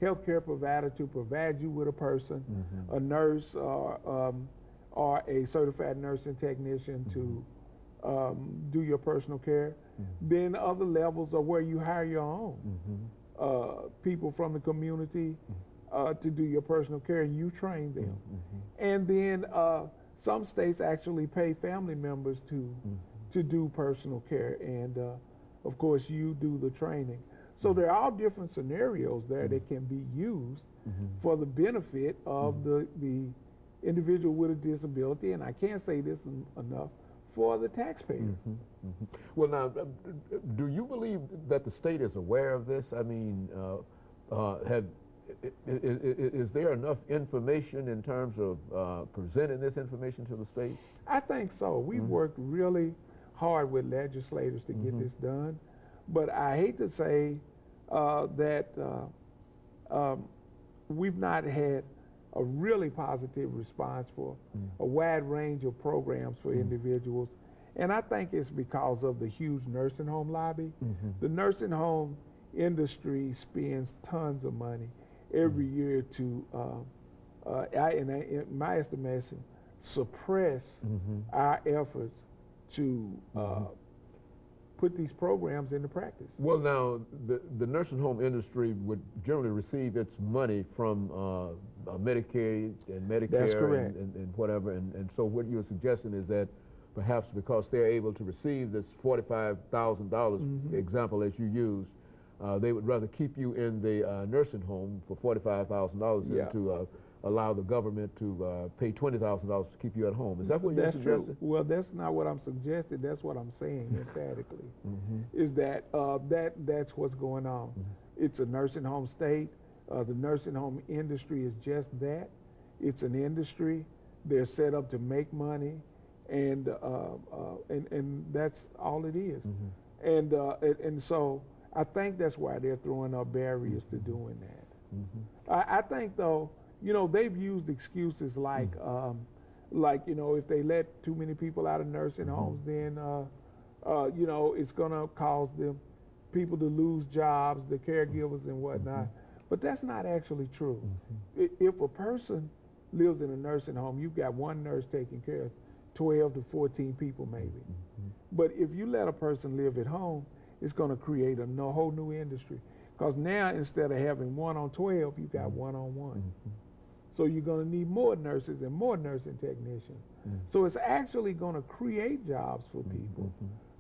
healthcare provider to provide you with a person, a nurse or a certified nursing technician to do your personal care. Then other levels are where you hire your own people from the community to do your personal care, and you train them. And then some states actually pay family members to do personal care, and of course you do the training. So there are all different scenarios there that can be used for the benefit of the individual with a disability, and I can't say this enough, for the taxpayer. Well, now, do you believe that the state is aware of this? I mean, is there enough information in terms of presenting this information to the state? I think so. We've worked really hard with legislators to get this done, but I hate to say that we've not had a really positive response for a wide range of programs for individuals. And I think it's because of the huge nursing home lobby. The nursing home industry spends tons of money every year to, in my estimation, suppress our efforts to put these programs into practice. Well, now, the nursing home industry would generally receive its money from Medicaid and Medicare. That's correct. And whatever, and so what you're suggesting is that perhaps because they're able to receive this $45,000 example as you used, they would rather keep you in the nursing home for $45,000 than to allow the government to pay $20,000 to keep you at home. Is that what you're suggesting? True. Well, that's not what I'm suggesting. That's what I'm saying emphatically. Is that that's what's going on. It's a nursing home state. The nursing home industry is just that. It's an industry. They're set up to make money, and that's all it is. And so I think that's why they're throwing up barriers to doing that. I think though, you know, they've used excuses like, you know, if they let too many people out of nursing homes, then, you know, it's going to cause them people to lose jobs, the caregivers and whatnot. But that's not actually true. If a person lives in a nursing home, you've got one nurse taking care of 12 to 14 people maybe. But if you let a person live at home, it's going to create a whole new industry. Because now instead of having 1 on 12, you've got 1 on 1. So you're going to need more nurses and more nursing technicians. So it's actually going to create jobs for people.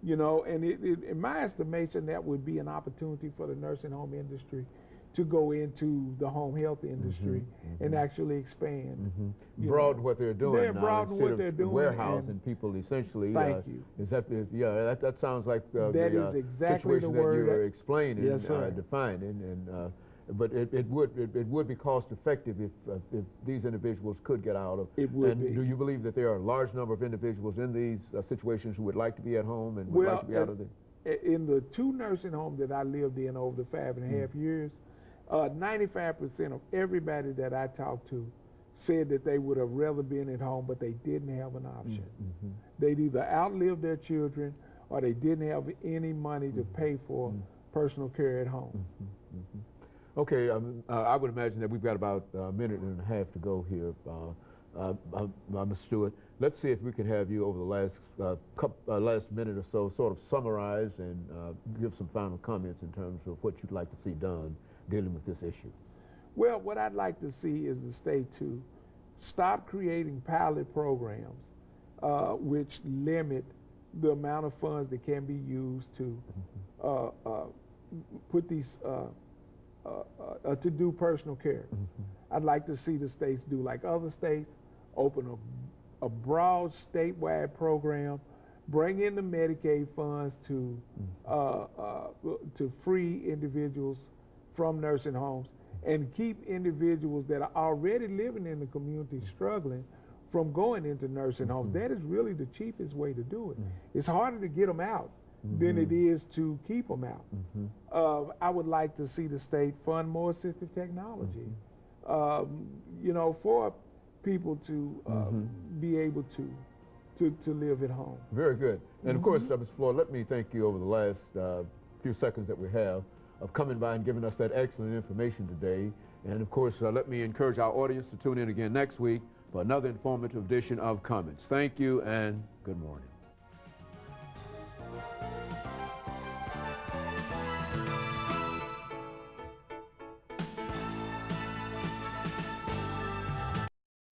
You know, and in my estimation, that would be an opportunity for the nursing home industry to go into the home health industry and actually expand. Broaden what they're doing They're now broaden instead what they're of doing, warehousing people essentially. Thank you. Is that, yeah, that sounds like that is exactly situation the word that you're explaining, yes, sir. defining, and but it would be cost effective if these individuals could get out of. It would and be. Do you believe that there are a large number of individuals in these situations who would like to be at home and would like to be out of there? In the 2 nursing homes that I lived in over the 5.5 years, 95% of everybody that I talked to said that they would have rather been at home, but they didn't have an option. They'd either outlived their children or they didn't have any money to pay for personal care at home. Okay, I would imagine that we've got about a minute and a half to go here, Mr. Stewart. Let's see if we can have you over the last minute or so sort of summarize and give some final comments in terms of what you'd like to see done dealing with this issue. Well, what I'd like to see is the state to stop creating pilot programs which limit the amount of funds that can be used to put these to do personal care. I'd like to see the states do like other states, open a broad statewide program, bring in the Medicaid funds to free individuals from nursing homes, and keep individuals that are already living in the community struggling from going into nursing homes. That is really the cheapest way to do it. It's harder to get them out than it is to keep them out. I would like to see the state fund more assistive technology, you know, for people to be able to live at home. Very good. And of course, Mr. Floyd, let me thank you over the last few seconds that we have of coming by and giving us that excellent information today. And of course, let me encourage our audience to tune in again next week for another informative edition of Comments. Thank you and good morning.